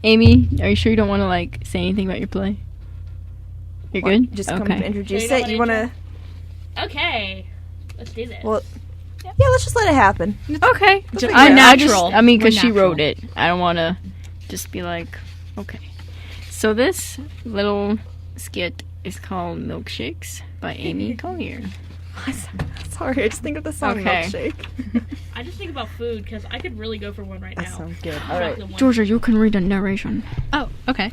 Amy, are you sure you don't want to, like, say anything about your play? You're good? Just come to introduce it. You want to... Okay. Let's do this. Well, yeah, let's just let it happen. Okay. Natural. I mean, because she wrote it. I don't want to just be like, okay. So this little skit is called Milkshakes by Amy Collier. Sorry, I just think of the song Milkshake. I just think about food because I could really go for one right now. That sounds good. All right. Georgia, you can read a narration. Oh, okay.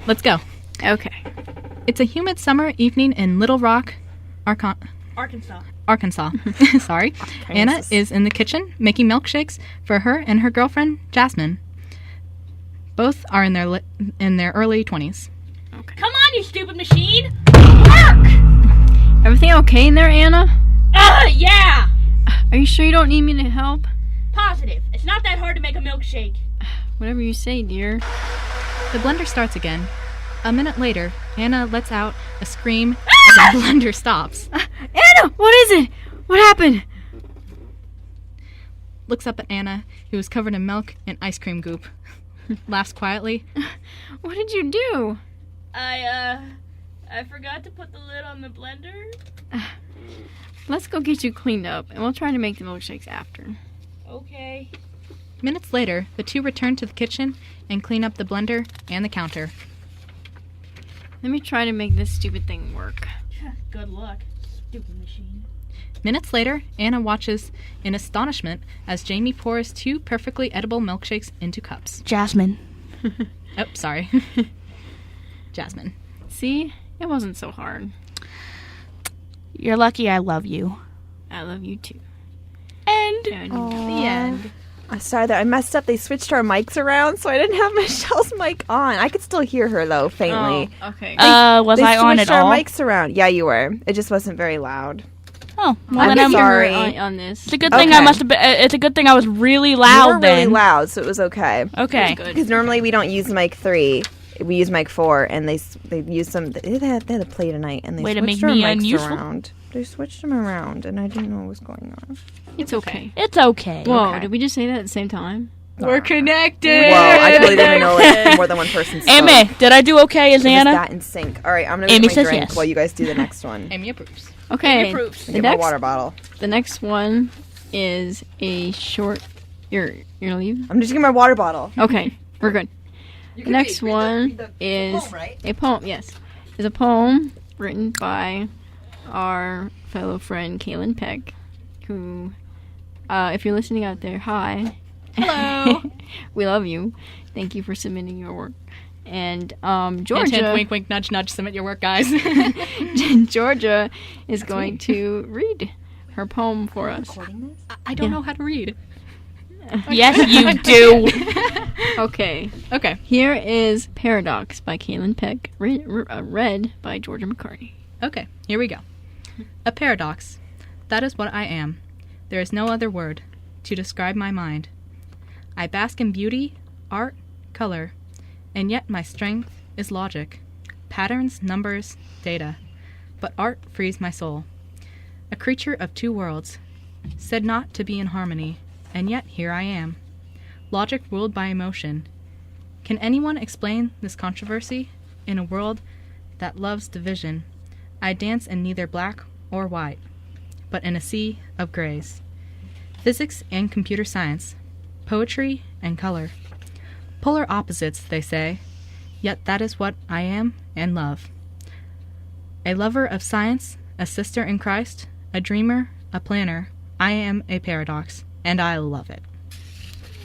Let's go. Okay. It's a humid summer evening in Little Rock, Arkansas. Sorry. Anna is in the kitchen making milkshakes for her and her girlfriend, Jasmine. Both are in their early 20s. Okay. Come on, you stupid machine! Work! Everything okay in there, Anna? Yeah! Are you sure you don't need me to help? Positive. It's not that hard to make a milkshake. Whatever you say, dear. The blender starts again. A minute later, Anna lets out a scream and the blender stops. Anna, what is it? What happened? Looks up at Anna, who is covered in milk and ice cream goop. Laughs quietly. What did you do? I forgot to put the lid on the blender. Let's go get you cleaned up, and we'll try to make the milkshakes after. Okay. Minutes later, the two return to the kitchen and clean up the blender and the counter. Let me try to make this stupid thing work. Good luck, stupid machine. Minutes later, Anna watches in astonishment as Jamie pours 2 perfectly edible milkshakes into cups. Jasmine. Oh, sorry. Jasmine. See? It wasn't so hard. You're lucky I love you. I love you too. And the end. I'm sorry that I messed up. They switched our mics around, so I didn't have Michelle's mic on. I could still hear her, though, faintly. Oh, okay. Was I on at all? They switched our mics around. Yeah, you were. It just wasn't very loud. Oh, well, then I'm sorry. On this. It's a good thing I must have been. It's a good thing I was really loud. You were really loud, so it was okay. Okay. Because normally we don't use mic 3. We use mic 4, and they use some. They had a play tonight, and they switched our mics around. They switched them around, and I didn't know what was going on. It's okay. It's okay. Whoa, Okay. did we just say that at the same time? We're connected. Whoa, I totally didn't know if more than one person spoke. Amy, did I do okay as Anna? That in sync. All right, I'm gonna Amy get my says drink yes. while you guys do the next one. Amy approves. Okay. Amy approves. The Get my next, water bottle. the next one is a short... You're gonna leave? I'm just getting my water bottle. Okay, we're good. The next one is poem, right? a poem, yes. Is a poem written by our fellow friend Kaylin Peck, who, if you're listening out there, hi. Hello. We love you. Thank you for submitting your work. And Georgia... Hint, hint, wink, wink, nudge, nudge, submit your work, guys. Georgia is going to read her poem for us. I don't know how to read. Yes, you do. Okay. Okay. Here is Paradox by Kaylin Peck, read by Georgia McCartney. Okay, here we go. A paradox. That is what I am. There is no other word to describe my mind. I bask in beauty, art, color, and yet my strength is logic. Patterns, numbers, data. But art frees my soul. A creature of 2 worlds, said not to be in harmony, and yet here I am. Logic ruled by emotion. Can anyone explain this controversy? In a world that loves division, I dance in neither black or white, but in a sea of grays. Physics and computer science, poetry and color. Polar opposites, they say, yet that is what I am and love. A lover of science, a sister in Christ, a dreamer, a planner. I am a paradox, and I love it.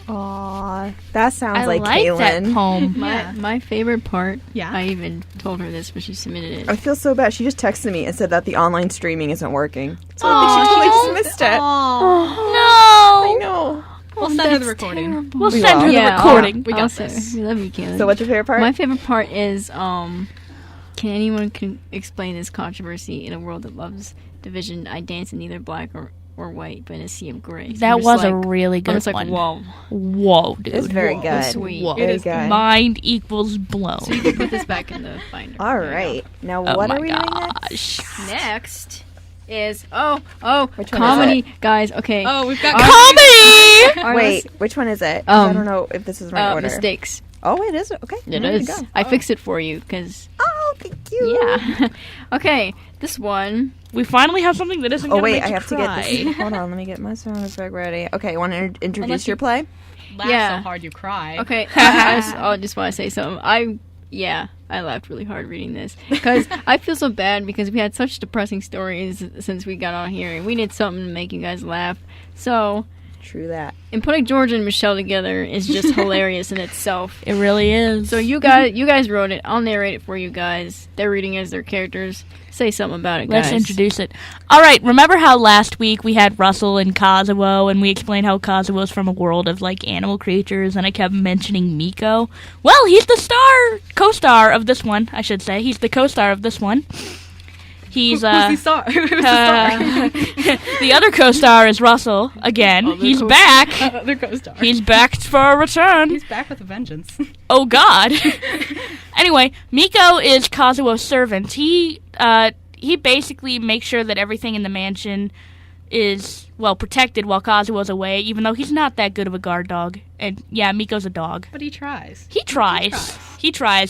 Aww, that sounds I like like Kaylin. that poem. My favorite part, Yeah. I even told her this when she submitted it. I feel so bad. She just texted me and said that the online streaming isn't working. So I think she totally just missed it. I No. know. We'll send her the recording. Terrible. We'll We send her will. the recording. We got Also, this. we love you, Kaylin. So what's your favorite part? My favorite part is, can anyone explain this controversy in a world that loves division? I dance in neither black or white, but in a sea of gray. So That I'm just was a like, really I'm good just like, one. whoa. Whoa, dude. it's very Whoa. good. Sweet. Whoa. Very It is good. mind equals blown. So you can put this back in the binder. All There you right. Now Oh what my are we doing gosh. go. Next is Which one comedy, guys. Okay. Oh, we've got Comedy! next? Wait, which one is it? 'Cause I don't know if this is the right order. Mistakes. Oh, it is? Okay. It is. I fixed it for you, because... Oh, thank you. Yeah. Okay, this one... We finally have something that isn't going to make you I have cry. to get this. Hold on, let me get my sound effect ready. Okay, you want to introduce your play? Laugh so hard you cry. Okay, I just want to say something. I laughed really hard reading this because I feel so bad because we had such depressing stories since we got on here, and we need something to make you guys laugh. So, true that. And putting George and Michelle together is just hilarious in itself. It really is. So you guys wrote it. I'll narrate it for you guys. They're reading as their characters. Say something about it, guys. Let's introduce it. All right, remember how last week we had Russel and Kazuo, and we explained how Kazuo is from a world of, like, animal creatures, and I kept mentioning Miko? Well, he's the co-star of this one, I should say. He's the co-star of this one. He's, Who's the star? Who's the star? The other co-star is Russel, again. He's back. Other co-star. He's back for a return. He's back with a vengeance. Oh, God. Anyway, Miko is Kazuo's servant. He basically makes sure that everything in the mansion is, well, protected while Kazuo's away, even though he's not that good of a guard dog. And, yeah, Miko's a dog. But he tries. He tries.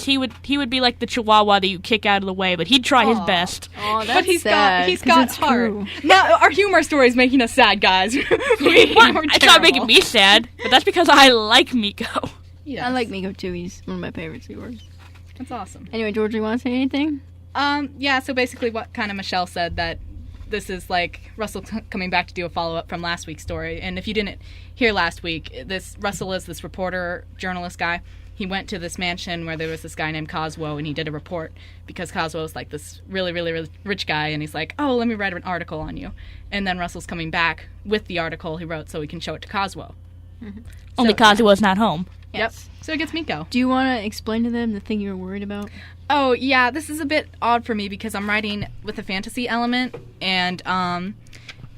He would be like the chihuahua that you kick out of the way, but he'd try his best. Oh, that's but he's sad, got heart. True. Now, our humor story is making us sad, guys. It's not making me sad, but that's because I like Miko. Yes. I like Miko too. He's one of my favorites of yours. That's awesome. Anyway, George, you want to say anything? Yeah, so basically what kind of Michelle said, that this is like Russell coming back to do a follow-up from last week's story. And if you didn't hear last week, Russell is this reporter, journalist guy. He went to this mansion where there was this guy named Kazuo, and he did a report because Kazuo is like this really, really, really rich guy, and he's like, oh, let me write an article on you. And then Russell's coming back with the article he wrote so he can show it to Kazuo. Mm-hmm. Only Kazuo's not home. Yes. Yep. So it gets Miko. Do you want to explain to them the thing you were worried about? Oh, yeah, this is a bit odd for me because I'm writing with a fantasy element, and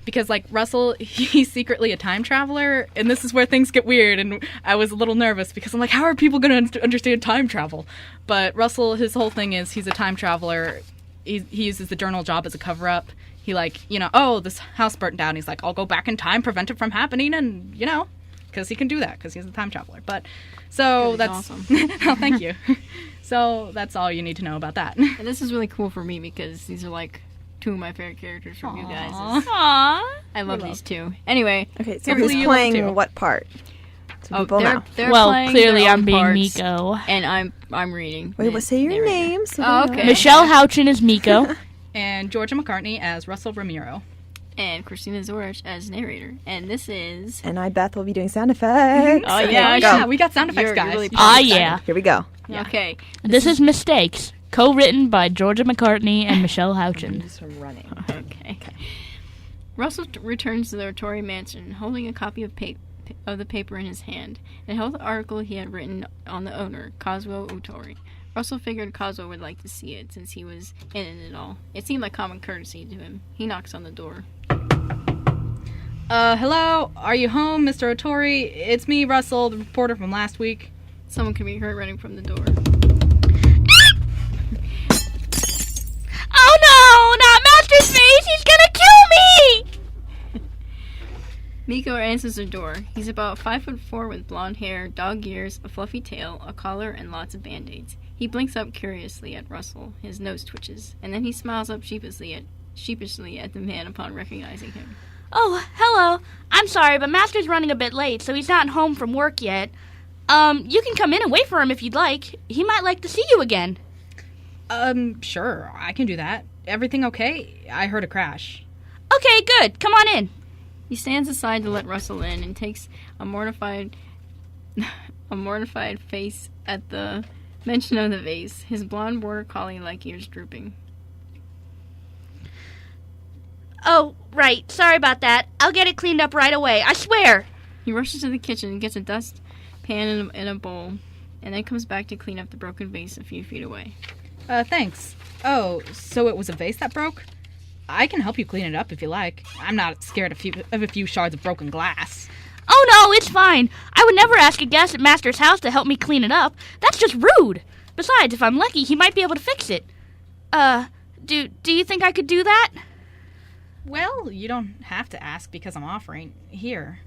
because, like, Russell, he's secretly a time traveler, and this is where things get weird, and I was a little nervous because I'm like, how are people going to understand time travel? But Russell, his whole thing is he's a time traveler. He uses the journal job as a cover-up. He, like, oh, this house burnt down. He's like, I'll go back in time, prevent it from happening, and, because he can do that, because he's a time traveler. But, so that's... awesome. Oh, thank you. So that's all you need to know about that. And this is really cool for me because these are, like, two of my favorite characters from you guys. Aww. I love these two. Anyway. Okay, so Apparently who's you love playing too. what part? So people know. They're Well, playing clearly their own I'm being parts, Miko. and I'm reading. Wait, say your narrator. name. So Oh, they know. okay. Michelle Houchin is Miko. And Georgia McCartney as Russell Ramiro. And Christina Zorich as narrator. And this is... And I, Beth, will be doing sound effects. Oh, Okay, yeah, go. Yeah, we got sound effects, You're guys. really Yeah. Here we go. Yeah. Okay. This is Mistakes, co-written by Georgia McCartney and Michelle Houchin. Just running. Okay. Russell returns to the Tory mansion, holding a copy of the paper in his hand, and held the article he had written on the owner, Kazuo Utori. Russell figured Kazuo would like to see it, since he was in it at all. It seemed like common courtesy to him. He knocks on the door. Hello? Are you home, Mr. Otori? It's me, Russell, the reporter from last week. Someone can be heard running from the door. Oh no! Not Master's face! He's gonna kill me! Miko answers the door. He's about 5'4" with blonde hair, dog ears, a fluffy tail, a collar, and lots of band-aids. He blinks up curiously at Russell. His nose twitches, and then he smiles up sheepishly at the man upon recognizing him. Oh, hello. I'm sorry, but Master's running a bit late, so he's not home from work yet. You can come in and wait for him if you'd like. He might like to see you again. Sure, I can do that. Everything okay? I heard a crash. Okay, good. Come on in. He stands aside to let Russell in and takes a mortified face at the mention of the vase, his blonde border collie-like ears drooping. Oh, right. Sorry about that. I'll get it cleaned up right away. I swear. He rushes to the kitchen and gets a dustpan in a bowl, and then comes back to clean up the broken vase a few feet away. Thanks. Oh, so it was a vase that broke? I can help you clean it up if you like. I'm not scared of a few shards of broken glass. Oh, no, it's fine. I would never ask a guest at Master's house to help me clean it up. That's just rude. Besides, if I'm lucky, he might be able to fix it. Do you think I could do that? Well, you don't have to ask because I'm offering. Here.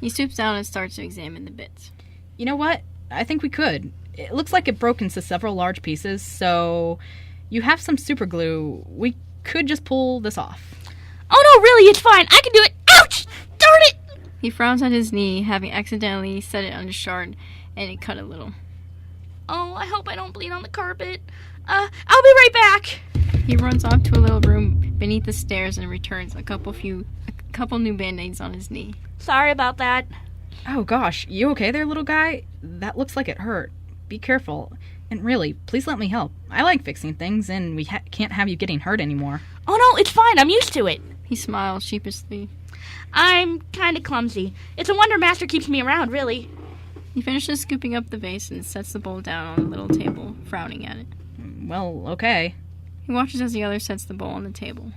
He stoops down and starts to examine the bits. You know what? I think we could. It looks like it broke into several large pieces, so you have some super glue. We could just pull this off. Oh no, really, it's fine. I can do it. Ouch! Darn it! He frowns at his knee, having accidentally set it on his shard, and it cut a little. Oh, I hope I don't bleed on the carpet. I'll be right back. He runs off to a little room beneath the stairs and returns a couple new band-aids on his knee. Sorry about that. Oh gosh, you okay there, little guy? That looks like it hurt. Be careful. And really, please let me help. I like fixing things, and we can't have you getting hurt anymore. Oh no, it's fine. I'm used to it. He smiles sheepishly. I'm kind of clumsy. It's a wonder Master keeps me around, really. He finishes scooping up the vase and sets the bowl down on the little table, frowning at it. Well, okay. He watches as the other sets the bowl on the table.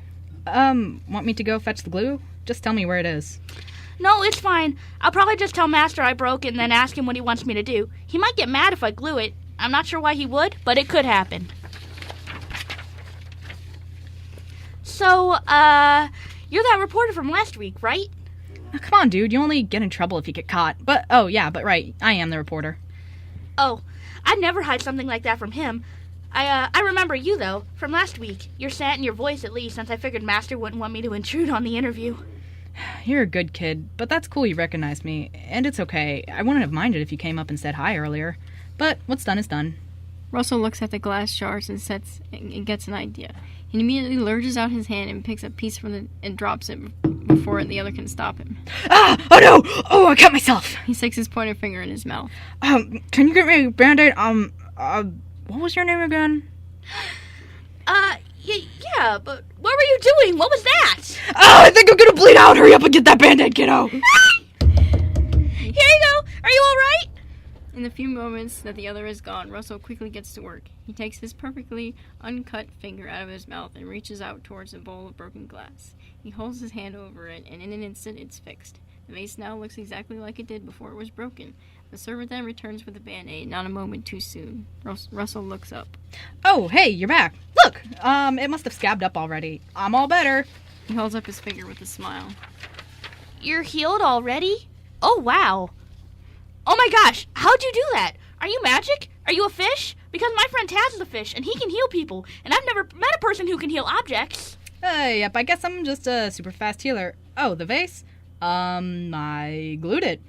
Want me to go fetch the glue? Just tell me where it is. No, it's fine. I'll probably just tell Master I broke it and then ask him what he wants me to do. He might get mad if I glue it. I'm not sure why he would, but it could happen. So, you're that reporter from last week, right? Oh, come on, dude. You only get in trouble if you get caught. But, right. I am the reporter. Oh, I'd never hide something like that from him. I remember you, though, from last week. Your scent and your voice, at least, since I figured Master wouldn't want me to intrude on the interview. You're a good kid, but that's cool you recognized me. And it's okay. I wouldn't have minded if you came up and said hi earlier. But what's done is done. Russell looks at the glass shards and gets an idea. He immediately lurches out his hand and picks a piece and drops it before the other can stop him. Ah! Oh no! Oh, I cut myself! He sticks his pointer finger in his mouth. Can you get me a Band-Aid? What was your name again? Yeah, but what were you doing? What was that? Oh, I think I'm gonna bleed out! Hurry up and get that Band-Aid, kiddo! Here you go! Are you alright? In the few moments that the other is gone, Russell quickly gets to work. He takes his perfectly uncut finger out of his mouth and reaches out towards a bowl of broken glass. He holds his hand over it, and in an instant it's fixed. The vase now looks exactly like it did before it was broken. The servant then returns with a Band-Aid, not a moment too soon. Russell looks up. Oh, hey, you're back. Look! It must have scabbed up already. I'm all better. He holds up his finger with a smile. You're healed already? Oh, wow. Oh my gosh, how'd you do that? Are you magic? Are you a fish? Because my friend Taz is a fish, and he can heal people, and I've never met a person who can heal objects. Yep, I guess I'm just a super fast healer. Oh, the vase? I glued it.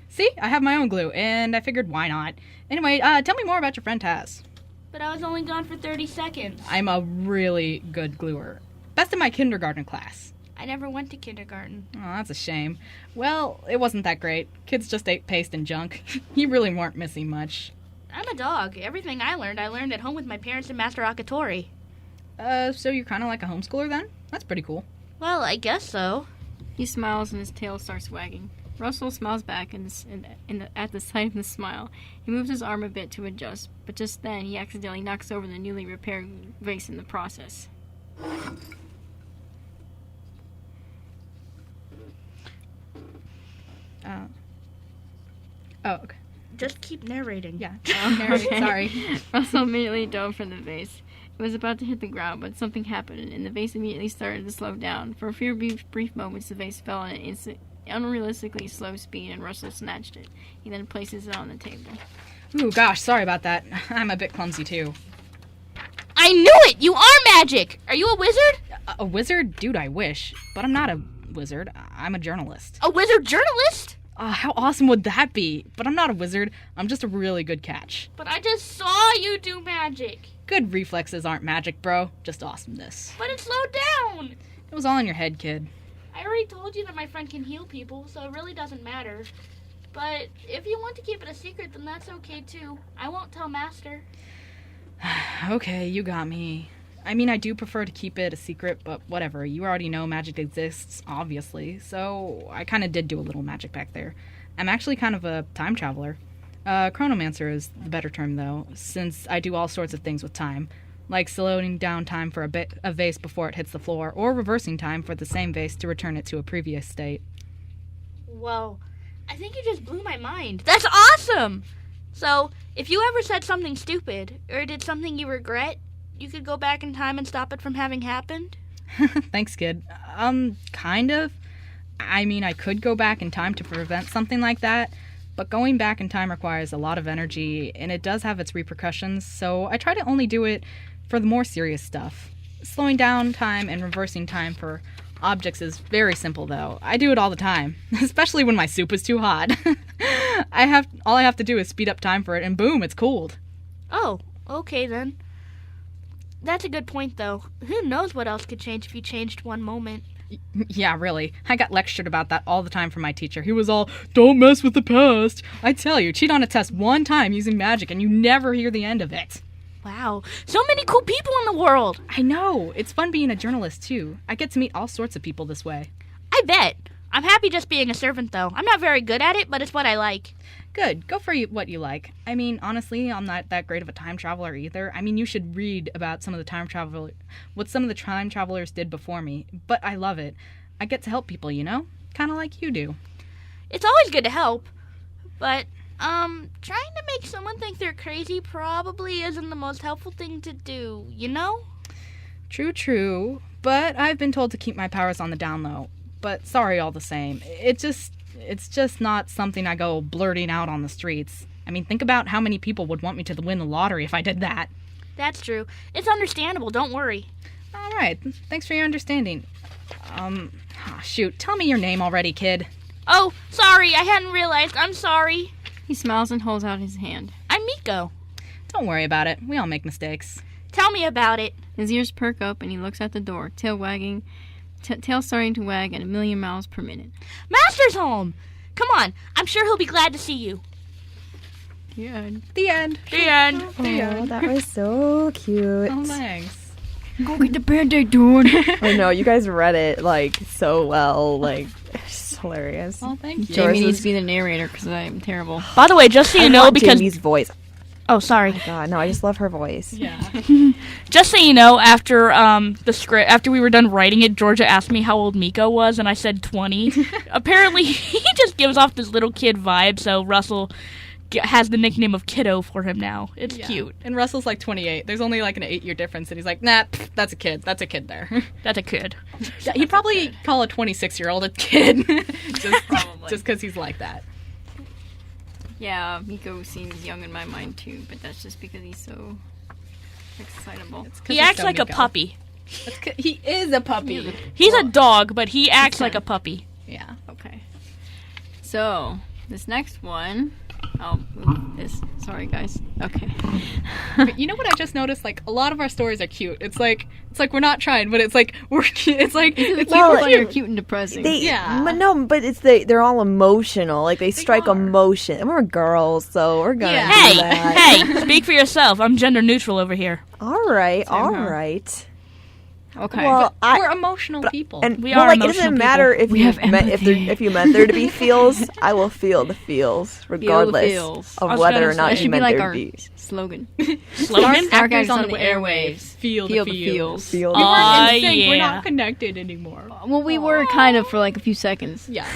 See, I have my own glue, and I figured why not. Anyway, tell me more about your friend Taz. But I was only gone for 30 seconds. I'm a really good gluer. Best in my kindergarten class. I never went to kindergarten. Oh, that's a shame. Well, it wasn't that great. Kids just ate paste and junk. You really weren't missing much. I'm a dog. Everything I learned at home with my parents and Master Akatori. So you're kind of like a homeschooler then? That's pretty cool. Well, I guess so. He smiles and his tail starts wagging. Russell smiles back at the sight of the smile. He moves his arm a bit to adjust, but just then he accidentally knocks over the newly repaired vase in the process. Oh, okay. Just keep narrating. Yeah, I'll narrate. Sorry. Russell immediately dove for the vase. It was about to hit the ground, but something happened, and the vase immediately started to slow down. For a few brief moments, the vase fell on an unrealistically slow speed, and Russell snatched it. He then places it on the table. Ooh, gosh, sorry about that. I'm a bit clumsy, too. I knew it! You are magic! Are you a wizard? A wizard? Dude, I wish. But I'm not a wizard. I'm a journalist. A wizard journalist? How awesome would that be? But I'm not a wizard. I'm just a really good catch. But I just saw you do magic. Good reflexes aren't magic, bro. Just awesomeness. But it slowed down. It was all in your head, kid. I already told you that my friend can heal people, so it really doesn't matter. But if you want to keep it a secret, then that's okay too. I won't tell Master. Okay, you got me. I mean, I do prefer to keep it a secret, but whatever. You already know magic exists, obviously, so I kind of did do a little magic back there. I'm actually kind of a time traveler. Chronomancer is the better term, though, since I do all sorts of things with time, like slowing down time for a vase before it hits the floor, or reversing time for the same vase to return it to a previous state. Whoa, I think you just blew my mind. That's awesome! So, if you ever said something stupid, or did something you regret, you could go back in time and stop it from having happened? Thanks, kid. Kind of. I mean, I could go back in time to prevent something like that, But going back in time requires a lot of energy, and it does have its repercussions, so I try to only do it for the more serious stuff. Slowing down time and reversing time for objects is very simple, though. I do it all the time, especially when my soup is too hot. All I have to do is speed up time for it, and boom, it's cooled. Oh, okay then. That's a good point, though. Who knows what else could change if you changed one moment? Yeah, really. I got lectured about that all the time from my teacher. He was all, don't mess with the past. I tell you, cheat on a test one time using magic and you never hear the end of it. Wow. So many cool people in the world. I know. It's fun being a journalist, too. I get to meet all sorts of people this way. I bet. I'm happy just being a servant, though. I'm not very good at it, but it's what I like. Good. Go for what you like. I mean, honestly, I'm not that great of a time traveler either. I mean, you should read about what some of the time travelers did before me. But I love it. I get to help people, you know? Kind of like you do. It's always good to help. But, trying to make someone think they're crazy probably isn't the most helpful thing to do, you know? True. But I've been told to keep my powers on the down low. But sorry all the same. It's just not something I go blurting out on the streets. I mean, think about how many people would want me to win the lottery if I did that. That's true. It's understandable, don't worry. All right. Thanks for your understanding. Shoot. Tell me your name already, kid. Oh, sorry. I hadn't realized. I'm sorry. He smiles and holds out his hand. I'm Miko. Don't worry about it. We all make mistakes. Tell me about it. His ears perk up and he looks at the door, tail starting to wag at 1,000,000 miles per minute. Master's home! Come on. I'm sure he'll be glad to see you. The end. The end. Oh, that was so cute. Oh, thanks. Go get the Band-Aid, dude. I know, you guys read it, like, so well. Like, it's hilarious. Oh, thank you. Jamie needs to be the narrator because I'm terrible. By the way, just so you know, because... Jamie's voice. Oh, sorry. Oh, God, no, I just love her voice. Yeah. Just so you know, after after we were done writing it, Georgia asked me how old Miko was, and I said 20. Apparently, he just gives off this little kid vibe, so Russell has the nickname of Kiddo for him now. It's cute. And Russell's like 28. There's only like an 8-year difference, and he's like, nah, that's a kid. That's a kid there. That's a kid. Yeah, he'd probably call a 26-year-old a kid. Just because he's like that. Yeah, Miko seems young in my mind too, but that's just because he's so excitable. He acts like a puppy. He is a puppy. He's a dog, but he acts like a puppy. Yeah. Okay. So, this next one... I'll move this. Sorry, guys. Okay. But you know what I just noticed? Like, a lot of our stories are cute. It's like we're not trying, but it's like we're cute. It's like they're cute and depressing. But they're all emotional. Like, they strike emotion. And we're girls, so we're gonna do that. Hey, speak for yourself. I'm gender neutral over here. All right. Okay. Well, we're emotional people. And we are it emotional doesn't matter people. if you meant there to be feels. I will feel the feels, regardless of whether or not that you should meant be like there our to be. slogan. Slogan? Our guys on the airwaves. Feel the feels. Feel You weren't in yeah. sync. We're not connected anymore. Well, we were kind of for like a few seconds. Yeah.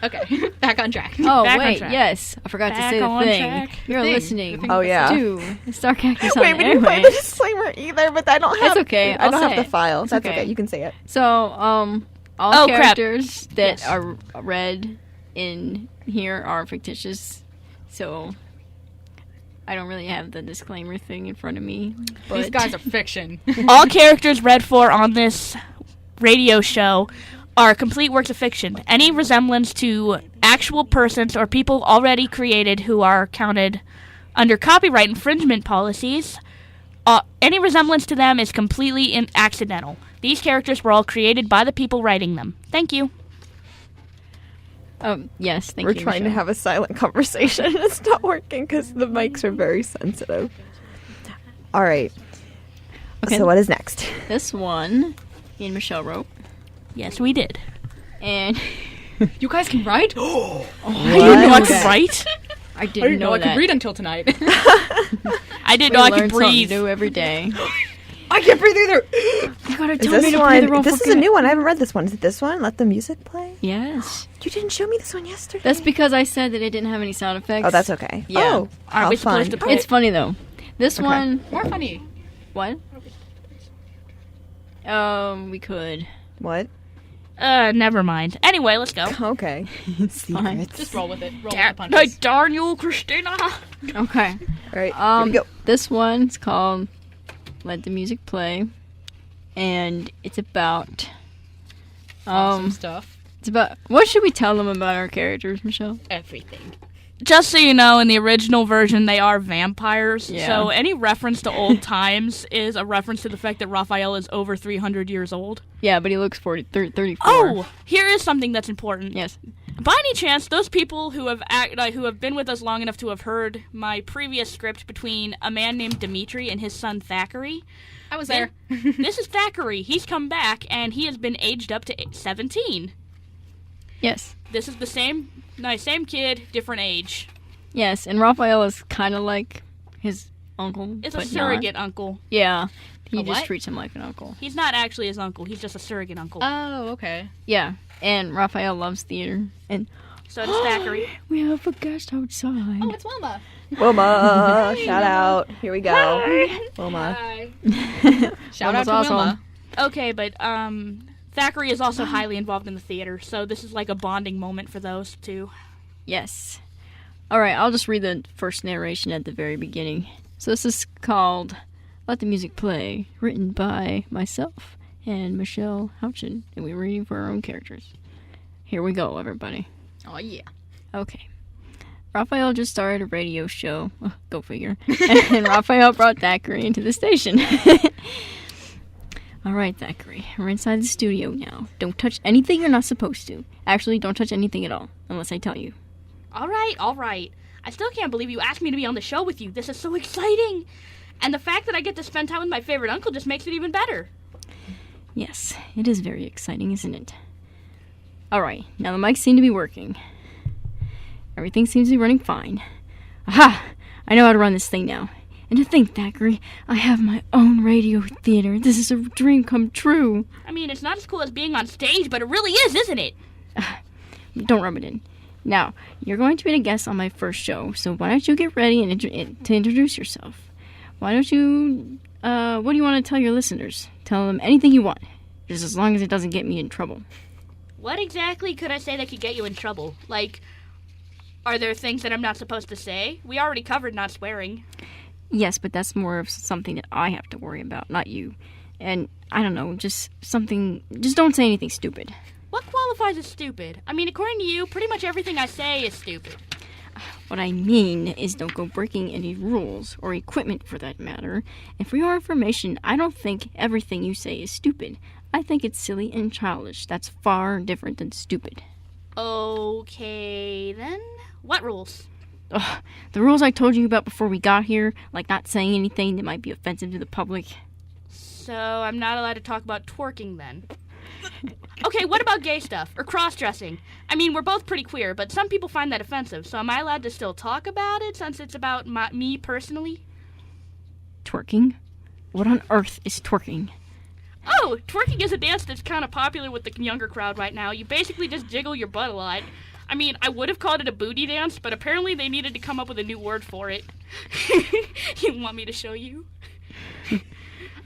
Okay, back on track. Oh, Back on wait, track. yes. I forgot Back to say the on thing. track. You're The thing. listening The thing. Oh, yeah. to Star Cactus on Wait, the we didn't find the airwaves. disclaimer either, but I don't have. It's okay. I I'll don't say have the it. file. It's That's okay. okay. You can say it. So, all Oh, crap. characters that Yes. are read in here are fictitious. So, I don't really have the disclaimer thing in front of me. But These guys are fiction. All characters read for on this radio show are complete works of fiction. Any resemblance to actual persons or people already created who are counted under copyright infringement policies, any resemblance to them is completely accidental. These characters were all created by the people writing them. Thank you. Yes, thank We're you. trying to have a silent conversation. It's not working because the mics are very sensitive. All right. Okay. So what is next? This one, me and Michelle wrote. Yes, we did. And You guys can write? I didn't know I could Okay. write. I didn't, I didn't know I that. could read until tonight. I didn't We know I learn could something breathe. new every day. I can't breathe either. You gotta Is tell me this to one? breathe. This is a new one. I haven't read this one. Is it this one? Let the music play. Yes. You didn't show me this one yesterday. That's because I said that it didn't have any sound effects. Oh, that's okay. Yeah. Oh, Are how we fun. supposed to play? It's funny though. This Okay. one, More funny. what? We could. What? Never mind. Anyway, let's go. Okay. Fine. Just roll with it. Roll with the punches. Hey, darn you, Christina. Okay. All right. Here we go. This one's called "Let the Music Play," and it's about Awesome stuff. It's about what should we tell them about our characters, Michelle? Everything. Just so you know, in the original version, they are vampires. Yeah. So any reference to old times is a reference to the fact that Raphael is over 300 years old. Yeah, but he looks 34. Oh, here is something that's important. Yes. By any chance, those people who have been with us long enough to have heard my previous script between a man named Dimitri and his son Thackery. I was there. This is Thackery. He's come back, and he has been aged up to 17. Yes. This is the same kid, different age. Yes, and Raphael is kind of like his uncle. It's a but surrogate not. uncle. Yeah. He A just what? treats him like an uncle. He's not actually his uncle. He's just a surrogate uncle. Oh, okay. Yeah, and Raphael loves theater. And So does Thackery. we have a guest outside. Oh, it's Wilma. Wilma, shout out. Here we go. Wilma. Hi. Shout Wilma's out to awesome. Wilma. Okay, but Thackery is also highly involved in the theater, so this is like a bonding moment for those two. Yes. All right, I'll just read the first narration at the very beginning. So this is called "Let the Music Play," written by myself and Michelle Houchin, and we're reading for our own characters. Here we go, everybody. Oh, yeah. Okay. Raphael just started a radio show. Go figure. And Raphael brought Thackery into the station. All right, Thackery. We're inside the studio now. Don't touch anything you're not supposed to. Actually, don't touch anything at all, unless I tell you. All right. I still can't believe you asked me to be on the show with you. This is so exciting. And the fact that I get to spend time with my favorite uncle just makes it even better. Yes, it is very exciting, isn't it? All right, now the mics seem to be working. Everything seems to be running fine. Aha! I know how to run this thing now. And to think, Thackery, I have my own radio theater. This is a dream come true. I mean, it's not as cool as being on stage, but it really is, isn't it? Don't rub it in. Now, you're going to be a guest on my first show, so why don't you get ready and to introduce yourself? Why don't you, what do you want to tell your listeners? Tell them anything you want, just as long as it doesn't get me in trouble. What exactly could I say that could get you in trouble? Like, are there things that I'm not supposed to say? We already covered not swearing. Yes, but that's more of something that I have to worry about, not you. And, I don't know, just don't say anything stupid. What qualifies as stupid? I mean, according to you, pretty much everything I say is stupid. What I mean is don't go breaking any rules, or equipment for that matter. And for your information, I don't think everything you say is stupid. I think it's silly and childish. That's far different than stupid. Okay, then. What rules? Ugh, the rules I told you about before we got here, like not saying anything that might be offensive to the public. So I'm not allowed to talk about twerking then. Okay, what about gay stuff or cross-dressing? I mean, we're both pretty queer, but some people find that offensive, so am I allowed to still talk about it since it's about me personally? Twerking? What on earth is twerking? Oh, twerking is a dance that's kind of popular with the younger crowd right now. You basically just jiggle your butt a lot. I mean, I would have called it a booty dance, but apparently they needed to come up with a new word for it. You want me to show you?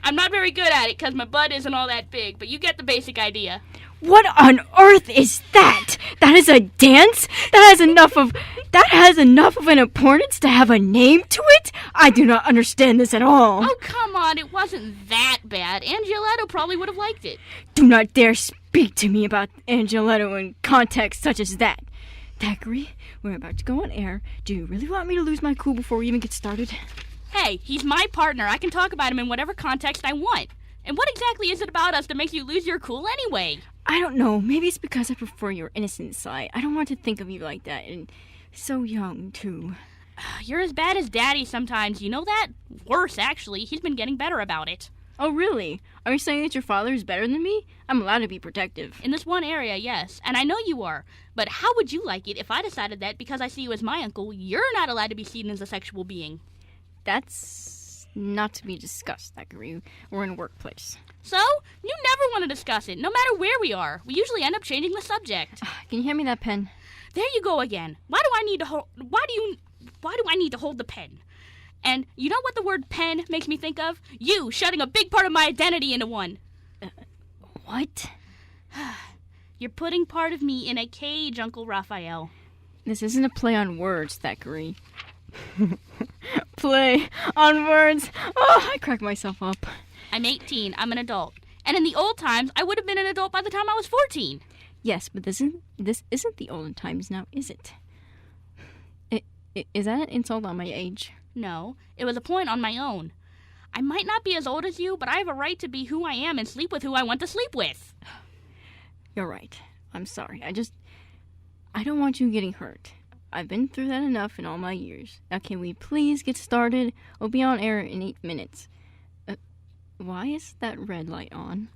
I'm not very good at it because my butt isn't all that big, but you get the basic idea. What on earth is that? That is a dance? That has enough of an importance to have a name to it? I do not understand this at all. Oh, come on, it wasn't that bad. Angeletto probably would have liked it. Do not dare speak to me about Angeletto in context such as that. Thackery, we're about to go on air. Do you really want me to lose my cool before we even get started? Hey, he's my partner. I can talk about him in whatever context I want. And what exactly is it about us that makes you lose your cool anyway? I don't know. Maybe it's because I prefer your innocent side. I don't want to think of you like that. And so young, too. You're as bad as Daddy sometimes. You know that? Worse, actually. He's been getting better about it. Oh, really? Are you saying that your father is better than me? I'm allowed to be protective. In this one area, yes. And I know you are. But how would you like it if I decided that because I see you as my uncle, you're not allowed to be seen as a sexual being? That's not to be discussed, Thackery. We're in a workplace. So? You never want to discuss it, no matter where we are. We usually end up changing the subject. Can you hand me that pen? There you go again. Why do I need to hold the pen? And you know what the word pen makes me think of? You shutting a big part of my identity into one. What? You're putting part of me in a cage, Uncle Raphael. This isn't a play on words, Thackery. Play on words. Oh, I crack myself up. I'm 18. I'm an adult. And in the old times, I would have been an adult by the time I was 14. Yes, but this isn't the olden times now, is it? Is that an insult on my age? No, it was a point on my own. I might not be as old as you, but I have a right to be who I am and sleep with who I want to sleep with. You're right. I'm sorry. I don't want you getting hurt. I've been through that enough in all my years. Now can we please get started? We'll be on air in 8 minutes. Why is that red light on?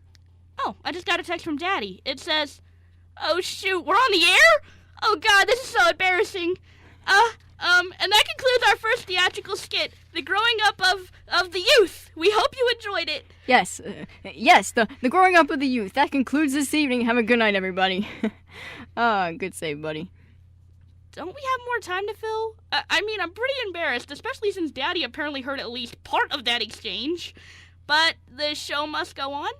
Oh, I just got a text from Daddy. It says, "Oh shoot, we're on the air? Oh God, this is so embarrassing." And that concludes our first theatrical skit, The Growing Up of the Youth. We hope you enjoyed it. Yes, the growing up of the youth. That concludes this evening. Have a good night, everybody. Good save, buddy. Don't we have more time to fill? I'm pretty embarrassed, especially since Daddy apparently heard at least part of that exchange. But the show must go on?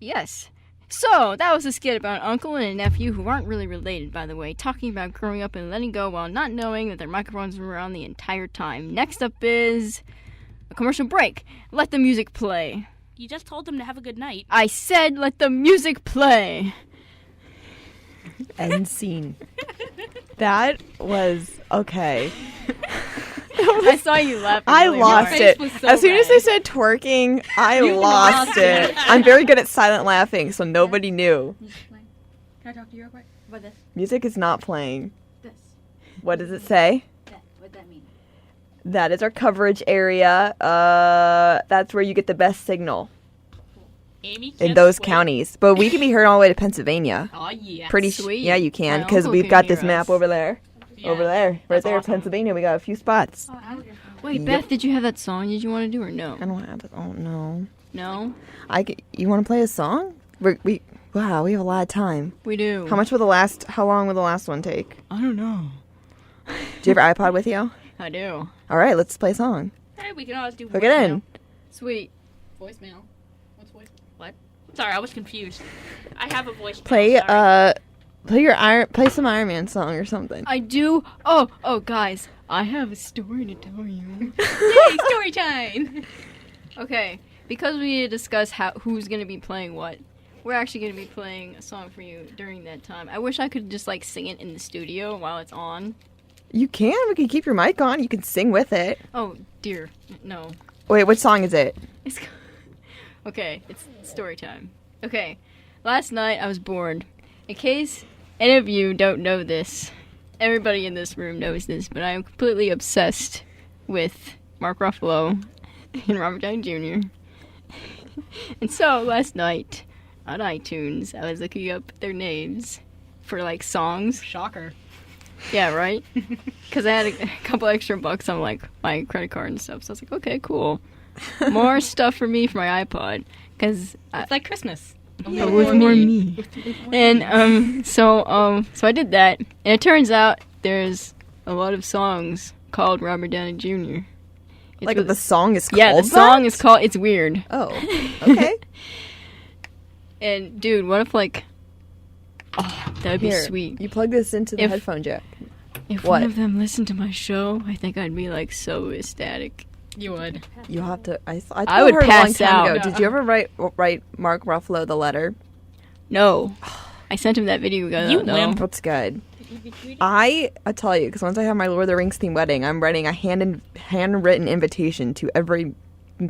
Yes. So, that was a skit about an uncle and a nephew who aren't really related, by the way, talking about growing up and letting go while not knowing that their microphones were on the entire time. Next up is a commercial break. Let the music play. You just told them to have a good night. I said let the music play. End scene. That was okay. I saw you laughing. I earlier. lost Your it. face was so As soon as red. they said twerking, I lost it. I'm very good at silent laughing, so nobody knew. Can I talk to you real quick? What this? Music is not playing. This. What does it say? What'd that mean? That is our coverage area. That's where you get the best signal Amy in those counties. But we can be heard all the way to Pennsylvania. Oh, yeah. Pretty Sweet. yeah, you can, My because uncle we've can got hear this map us. over there. Yeah. Over there. Right That's there, awesome. Pennsylvania. We got a few spots. Wait, Beth, did you have that song? Did you want to do or no? I don't have it. Oh, no. No? You want to play a song? Wow, we have a lot of time. We do. How long will the last one take? I don't know. Do you have your iPod with you? I do. All right, let's play a song. Hey, we can always do Hook it in. Sweet. Voicemail. What's voicemail? What? Sorry, I was confused. I have a voice. Play sorry. play some Iron Man song or something. I do. Oh, guys, I have a story to tell you. Yay, story time! Okay, because we need to discuss who's gonna be playing what, we're actually gonna be playing a song for you during that time. I wish I could just sing it in the studio while it's on. You can. We can keep your mic on. You can sing with it. Oh dear, no. Wait, which song is it? Okay, it's story time. Okay, last night I was bored. In case any of you don't know this, everybody in this room knows this, but I am completely obsessed with Mark Ruffalo and Robert Downey Jr. And so last night on iTunes, I was looking up their names for songs. Shocker. Yeah, right? Because I had a couple extra bucks on my credit card and stuff, so I was like, okay, cool. More stuff for me for my iPod, because It's like Christmas. with more me. And so I did that, and it turns out there's a lot of songs called Robert Downey Jr. The song is called Yeah, the song that? is called. It's weird. Oh, okay. And dude, what if that would be Here, sweet. You plug this into the headphone jack. If What? one of them listened to my show, I think I'd be so ecstatic. You would. You have to. I I would told her pass a long time out. ago. Did you ever write Mark Ruffalo the letter? No, I sent him that video ago. You though. wimp. That's good. I tell you, because once I have my Lord of the Rings themed wedding, I'm writing a handwritten invitation to every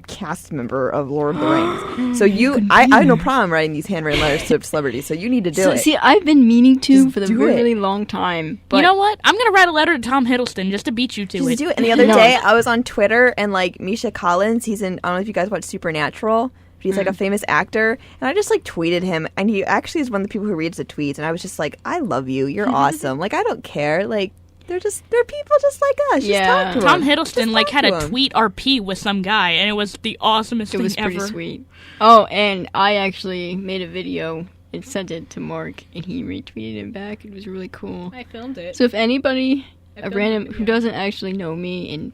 cast member of Lord of the Rings. So I have no problem writing these handwritten letters to celebrities. So you need to do it. See, I've been meaning to Just for the do really, it. really long time. But You know what? I'm gonna write a letter to Tom Hiddleston just to beat you to Just it. do it. And the other No. day, I was on Twitter, and Misha Collins, he's in. I don't know if you guys watch Supernatural. But he's a famous actor, and I just tweeted him, and he actually is one of the people who reads the tweets, and I was just I love you, you're awesome. I don't care. They're people just like us. Yeah. Just talk to Tom them. Hiddleston Just had talk a to him. tweet RP with some guy, and it was the awesomest it thing was ever. pretty sweet. Oh, and I actually made a video and sent it to Mark, and he retweeted it back. It was really cool. I filmed it. So if anybody, I a filmed random the who video. doesn't actually know me and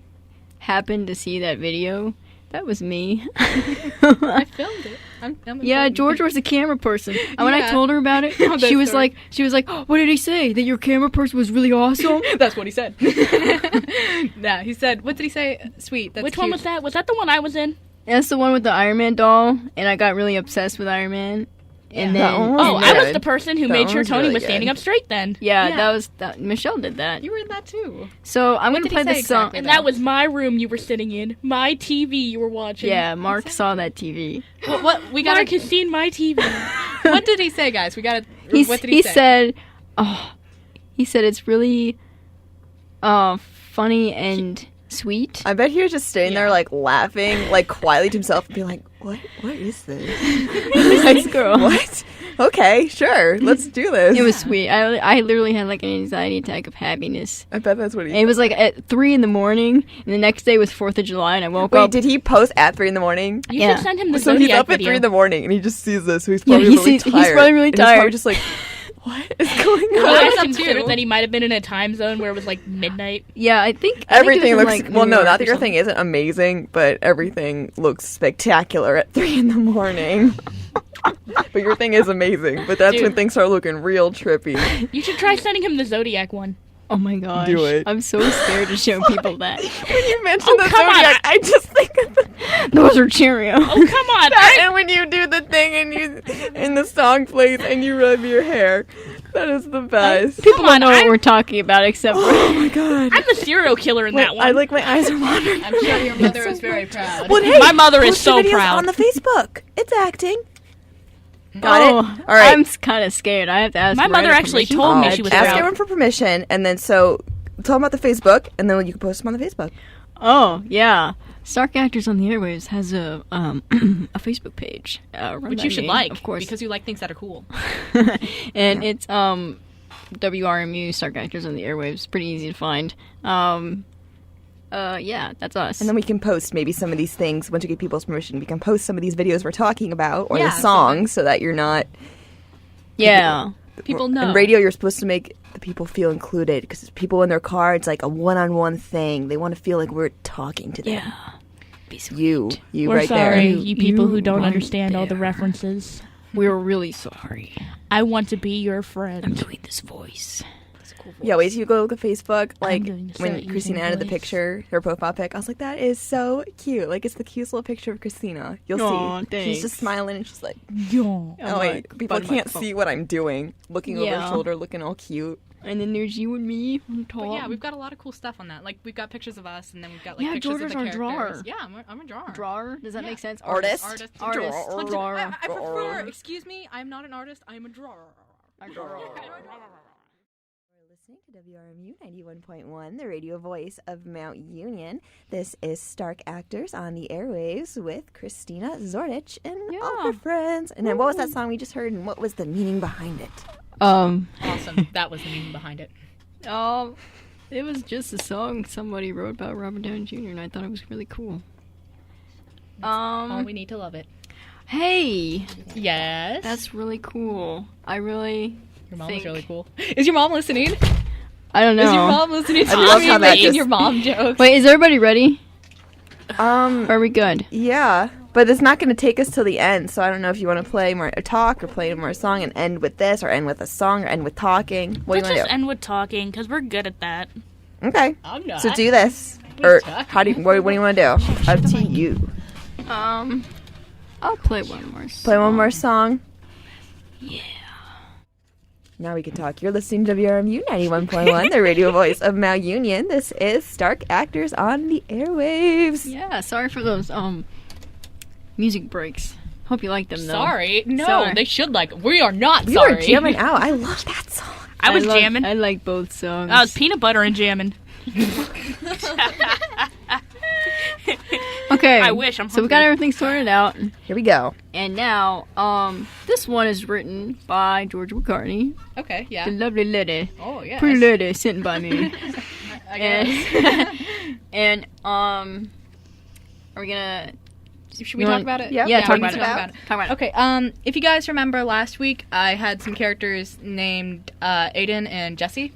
happened to see that video, That was me. I filmed it. I'm Yeah, important. George was the camera person. And when I Yeah. told her about it, That she was story. like, oh, what did he say? That your camera person was really awesome? That's what he said. Yeah, he said, what did he say? Sweet. That's Which one cute. was that? Was that the one I was in? That's the one with the Iron Man doll, and I got really obsessed with Iron Man. And That then, one was Oh, good. I was the person who That made one sure was Tony really was good. standing up straight then. yeah, Michelle did that. You were in that too. So I'm What gonna did he play the say song. exactly? And that was my room you were sitting in. My TV you were watching. Yeah, Mark saw that TV. What we gotta. Mark has seen my TV. What did he say, guys? We gotta. What did he he say? said, he said it's really, funny and sweet. I bet he was just sitting there, like, laughing, like, quietly to himself and being like, what is this? Nice girl. What? Okay, sure. Let's do this. It was sweet. I literally had like an anxiety attack of happiness. I bet that's what he And it was like at 3 in the morning, and the next day was 4th of July, and I woke Wait, up. did he post at 3 in the morning? You Yeah. should send him the So he's Zodiac up at video. 3 in the morning and he just sees this, so he's Yeah, probably really tired. he's probably really And he's probably tired. just like, what is going Well, on? I was up considered too. that he might have been in a time zone where it was like midnight. Yeah, I think Everything it was looks in, like, well. New No, York not that or your something. thing isn't amazing, but everything looks spectacular at 3 in the morning. But your thing is amazing. But that's Dude. when things start looking real trippy. You should try sending him the Zodiac one. Oh my gosh. Do it. I'm so scared to show people that. When you mention the come on. Zodiac, I just think of the, Those are Cheerios. Oh, come on. that, and when you do the thing and the song plays and you rub your hair, that is the best. People Come on, don't know what I'm- we're talking about except for. Oh my god! I'm the serial killer in Wait, that one. I like my eyes are watering. I'm sure your mother is very proud. Well, hey, My mother is post the so videos proud. on the Facebook. It's acting. Got Oh, it. All right. I'm kind of scared. I have to ask. My mother Miranda actually permission. told me she was ask proud. everyone for permission, and then so tell them about the Facebook, and then you can post them on the Facebook. Oh yeah, Stark Actors on the Airwaves has a a Facebook page, run Which by you should me, like, of course, because you like things that are cool. and it's WRMU Stark Actors on the Airwaves. Pretty easy to find. Yeah, that's us. And then we can post maybe some of these things once you get people's permission. We can post some of these videos we're talking about, or Yeah, the songs, so that you're not. yeah, People know. In radio, you're supposed to make the people feel included because people in their car, it's like a one-on-one thing. They want to feel like we're talking to them. yeah. Be sweet. You We're right sorry, there. you people who don't right understand all the there. references. We're really sorry. I want to be your I'm friend. doing this voice. Yeah, wait till you go look at Facebook. Like doing the when set Christina using added the voice. picture, her profile pic, I was like, that is so cute. Like it's the cutest little picture of Christina. You'll Aw, see. thanks. She's just smiling and she's like, Yeah. oh wait, people can't see what I'm doing. Looking over Yeah. her shoulder, looking all cute. And then there's you and me on But top. yeah, we've got a lot of cool stuff on that. Like we've got pictures of us, and then we've got like Yeah, pictures George of is the our characters. drawer. Yeah, I'm a drawer. Drawer? Does that Yeah. make sense? Artist. Artist. Artist. Drawer. Drawer. I prefer. Excuse me, I'm not an artist. I'm a drawer. We're listening to WRMU 91.1, the radio voice of Mount Union. This is Stark Actors on the Airwaves with Christina Zordich and all her Yeah. friends. And then what was that song we just heard, and what was the meaning behind it? Awesome. That was the meaning behind it. It was just a song somebody wrote about Robert Downey Jr. and I thought it was really cool. All we need to love it. Hey, Yes. that's really cool. I really Your mom think- is really cool. Is your mom listening? I don't know. Is your mom listening to I love me how that making just- your mom jokes? Wait, is everybody ready? Um, Are we good? Yeah, but it's not going to take us till the end, so I don't know if you want to play more talk or play more song and end with this, or end with a song, or end with talking. What Let's do you just want end with talking, because we're good at that. to do? Okay, I'm not. so do this. Or how do you, what do you want to do? Up to you. I'll play one more song. Play one more song. Yeah. Now we can talk. You're listening to WRMU 91.1, the radio voice of Mount Union. This is Stark Actors on the Airwaves. Yeah, sorry for those music breaks. Hope you like them though. Sorry. No, Sorry. they should like. We are not We sorry. were jamming out. I love that song. I was jamming. I like both songs. I was peanut butter and jamming. Okay. I wish, I'm So we got hungry. everything sorted out. Here we go. And now, this one is written by George McCartney, Okay. Yeah. the lovely lady, Oh yeah. pretty lady sitting by me. I guess. and are we gonna? Should we You talk want- about it? Yeah, Yeah, we talk need about to it. talk about Talk about it. Okay. If you guys remember last week, I had some characters named Aiden and Jessie.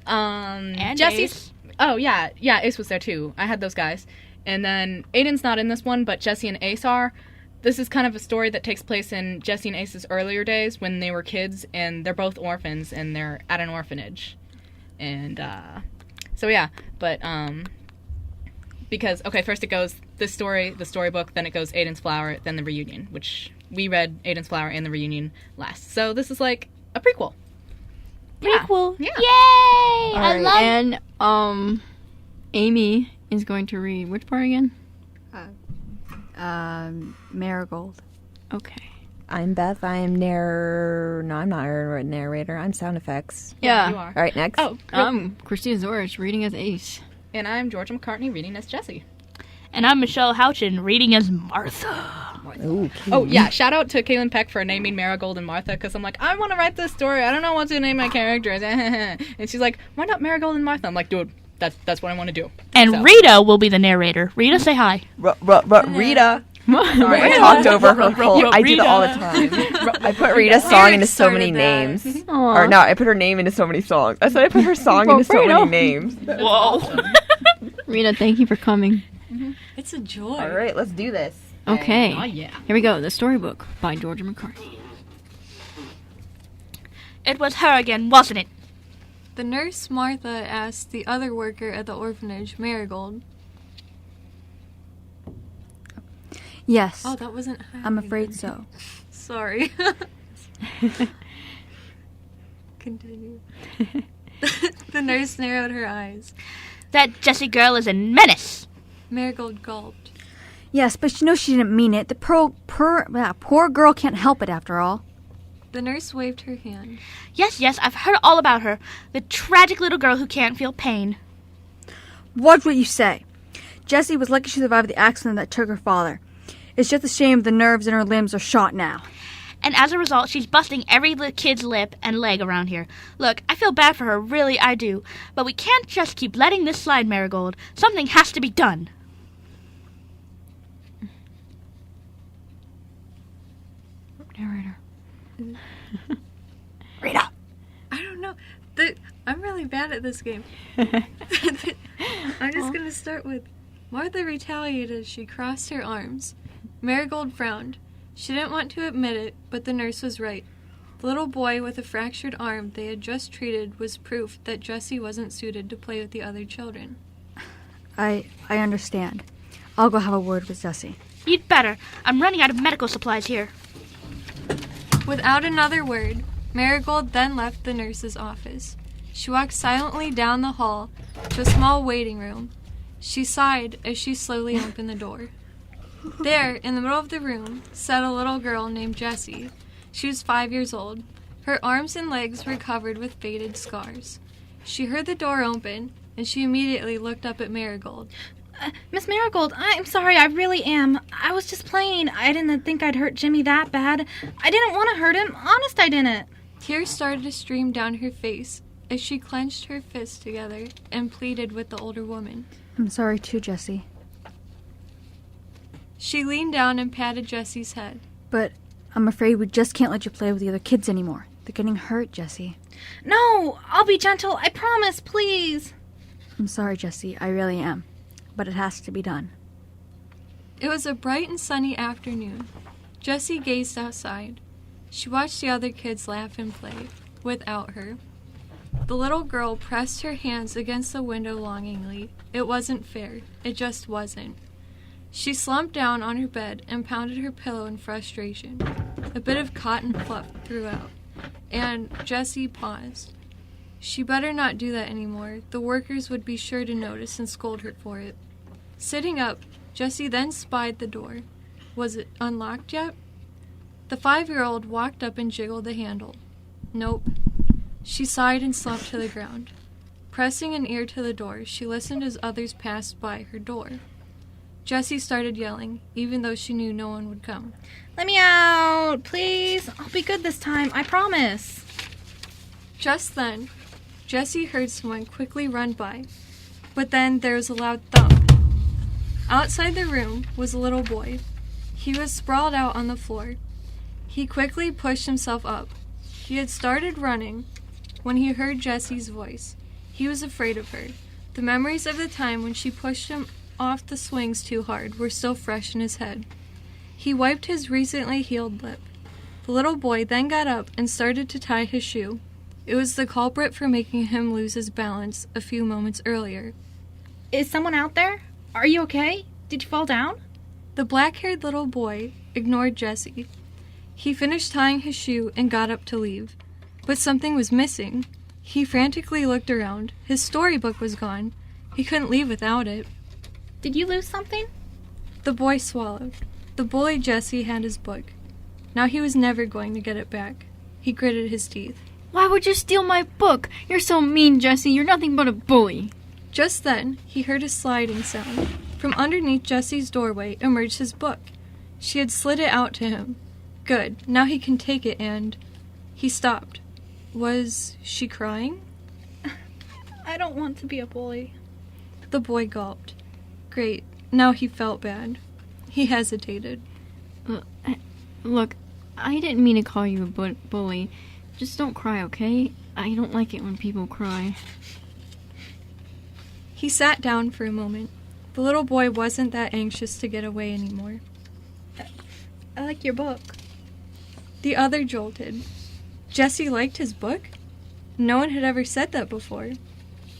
And Jessie's. Ace. Oh yeah, Ace was there too. I had those guys, And then Aiden's not in this one, but Jessie and Ace are. This is kind of a story that takes place in Jessie and Ace's earlier days when they were kids, and they're both orphans, and they're at an orphanage. And, because, first it goes this story, the storybook, then it goes Aiden's Flower, then the reunion, which we read Aiden's Flower and the reunion last. So this is like a prequel. Prequel. Yeah. Yay! All I right, love and Amy is going to read which part again? Marigold. Okay. I'm Beth. I am No, I'm not a narrator. I'm sound effects. Yeah. You are. All right, next. Oh, Christina Zorich reading as Ace. and I'm Georgia McCartney reading as Jessie. And I'm Michelle Houchin reading as Martha. Ooh, Oh, yeah, shout out to Kaylin Peck for naming Marigold and Martha, because I'm like, I want to write this story. I don't know what to name my characters. And she's like, why not Marigold and Martha? I'm like, dude, that's what I want to do. And So- Rita will be the narrator. Rita, say hi. Rita. Sorry, I talked over her whole. I do that all the time. I put Rita's song into so many names. Or no, I put her name into so many songs. I said I put her song into so many names. Whoa. Rita, thank you for coming. It's a joy. All right, let's do this. Okay. Oh, yeah. Here we go. The Storybook by Georgia McCartney. It was her again, wasn't it? The nurse, Martha, asked the other worker at the orphanage, Marigold. Yes, Oh, that wasn't I'm happening. afraid so. Sorry. Continue. The nurse narrowed her eyes. That Jessie girl is a menace. Marigold gulped. Yes, but you know she didn't mean it. The poor girl can't help it after all. The nurse waved her hand. Yes, I've heard all about her. The tragic little girl who can't feel pain. Watch what you say. Jessie was lucky she survived the accident that took her father. It's just a shame the nerves in her limbs are shot now. And as a result, she's busting every kid's lip and leg around here. Look, I feel bad for her, really I do. But we can't just keep letting this slide, Marigold. Something has to be done. Narrator. Rita. I don't know. I'm really bad at this game. I'm just going to start with Martha retaliated as she crossed her arms. Marigold frowned. She didn't want to admit it, but the nurse was right. The little boy with a fractured arm they had just treated was proof that Jessie wasn't suited to play with the other children. I understand. I'll go have a word with Jessie. You'd better. I'm running out of medical supplies here. Without another word, Marigold then left the nurse's office. She walked silently down the hall to a small waiting room. She sighed as she slowly opened the door. There, in the middle of the room, sat a little girl named Jessie. She was 5 years old. Her arms and legs were covered with faded scars. She heard the door open, and she immediately looked up at Marigold. Miss Marigold, I'm sorry, I really am. I was just playing. I didn't think I'd hurt Jimmy that bad. I didn't want to hurt him. Honest, I didn't. Tears started to stream down her face as she clenched her fists together and pleaded with the older woman. I'm sorry too, Jessie. She leaned down and patted Jessie's head. But I'm afraid we just can't let you play with the other kids anymore. They're getting hurt, Jessie. No, I'll be gentle. I promise, please. I'm sorry, Jessie. I really am. But it has to be done. It was a bright and sunny afternoon. Jessie gazed outside. She watched the other kids laugh and play, without her. The little girl pressed her hands against the window longingly. It wasn't fair. It just wasn't. She slumped down on her bed and pounded her pillow in frustration. A bit of cotton fluff throughout, and Jessie paused. She better not do that anymore. The workers would be sure to notice and scold her for it. Sitting up, Jessie then spied the door. Was it unlocked yet? The 5-year-old walked up and jiggled the handle. Nope. She sighed and slumped to the ground. Pressing an ear to the door, she listened as others passed by her door. Jessie started yelling, even though she knew no one would come. Let me out, please. I'll be good this time, I promise. Just then, Jessie heard someone quickly run by, but then there was a loud thump. Outside the room was a little boy. He was sprawled out on the floor. He quickly pushed himself up. He had started running when he heard Jessie's voice. He was afraid of her. The memories of the time when she pushed him off the swings too hard were still fresh in his head. He wiped his recently healed lip. The little boy then got up and started to tie his shoe. It was the culprit for making him lose his balance a few moments earlier. Is someone out there? Are you okay? Did you fall down? The black-haired little boy ignored Jessie. He finished tying his shoe and got up to leave. But something was missing. He frantically looked around. His storybook was gone. He couldn't leave without it. Did you lose something? The boy swallowed. The bully Jessie had his book. Now he was never going to get it back. He gritted his teeth. Why would you steal my book? You're so mean, Jessie. You're nothing but a bully. Just then, he heard a sliding sound. From underneath Jessie's doorway emerged his book. She had slid it out to him. Good. Now he can take it and... He stopped. Was she crying? I don't want to be a bully. The boy gulped. Great. Now he felt bad. He hesitated. Look, I didn't mean to call you a bully. Just don't cry, okay? I don't like it when people cry. He sat down for a moment. The little boy wasn't that anxious to get away anymore. I like your book. The other jolted. Jessie liked his book? No one had ever said that before.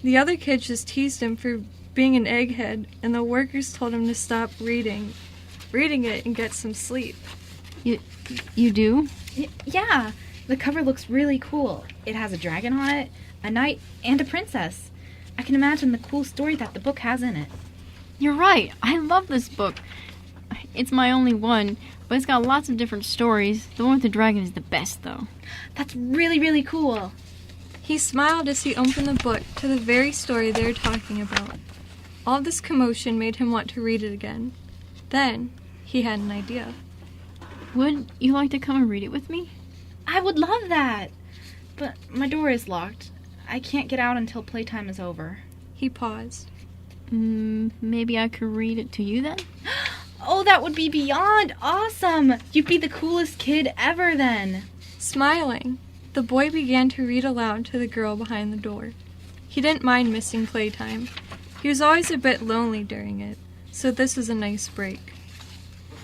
The other kids just teased him for being an egghead, and the workers told him to stop reading it and get some sleep. You do? Yeah, the cover looks really cool. It has a dragon on it, a knight, and a princess. I can imagine the cool story that the book has in it. You're right. I love this book. It's my only one, but it's got lots of different stories. The one with the dragon is the best, though. That's really, really cool. He smiled as he opened the book to the very story they were talking about. All this commotion made him want to read it again. Then, he had an idea. Would you like to come and read it with me? I would love that. But my door is locked. I can't get out until playtime is over. He paused. Maybe I could read it to you then? Oh, that would be beyond awesome! You'd be the coolest kid ever then. Smiling, the boy began to read aloud to the girl behind the door. He didn't mind missing playtime. He was always a bit lonely during it, so this was a nice break.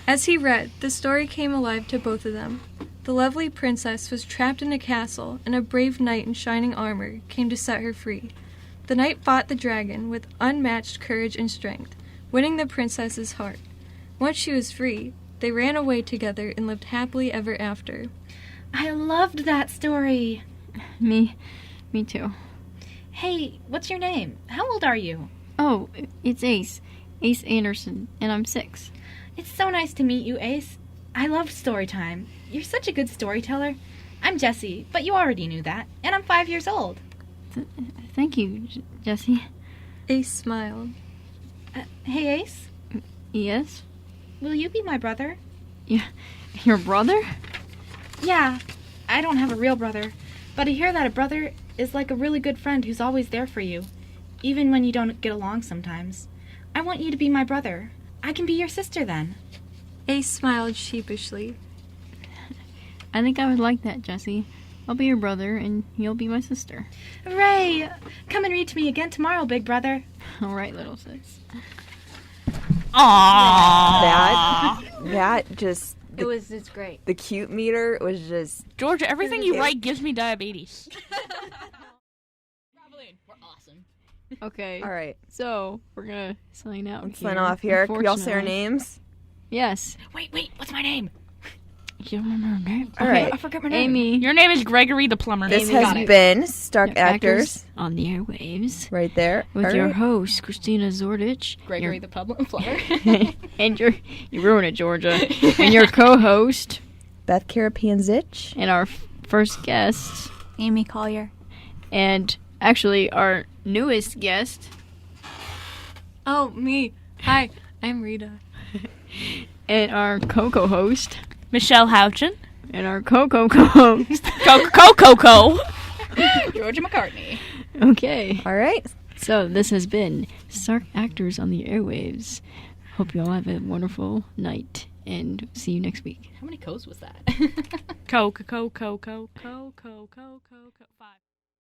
As he read, the story came alive to both of them. The lovely princess was trapped in a castle, and a brave knight in shining armor came to set her free. The knight fought the dragon with unmatched courage and strength, winning the princess's heart. Once she was free, they ran away together and lived happily ever after. I loved that story. Me too. Hey, what's your name? How old are you? Oh, it's Ace. Ace Anderson, and I'm 6. It's so nice to meet you, Ace. I loved story time. You're such a good storyteller. I'm Jessie, but you already knew that, and I'm 5 years old. Thank you, Jessie. Ace smiled. Hey, Ace? Yes? Will you be my brother? Yeah, your brother? Yeah, I don't have a real brother, but I hear that a brother is like a really good friend who's always there for you, even when you don't get along sometimes. I want you to be my brother. I can be your sister then. Ace smiled sheepishly. I think I would like that, Jessie. I'll be your brother, and you'll be my sister. Hooray! Come and read to me again tomorrow, big brother. All right, little sis. Aww. That just... It's great. The cute meter was just... Georgia, everything you write gives me diabetes. We're awesome. Okay. All right. So, we're going to sign out here. Sign off here. Can we all say our names? Yes. Wait, what's my name? You don't remember her name? All right. I forgot my name. Amy. Your name is Gregory the Plumber. This Amy. has been Stark Actors. On the Airwaves. Right there. With All your right. host, Christina Zordich. Gregory the Plumber. And you ruined it, Georgia. And your co-host. Beth Karapian-Zitch. And our first guest. Amy Collier. And actually our newest guest. Oh, me. Hi, I'm Rita. And our co-host. Michelle Houchin. And our co-host. Coco. Georgia McCartney. Okay. All right. So this has been Stark Actors on the Airwaves. Hope you all have a wonderful night and see you next week. How many co's was that? Co. 5.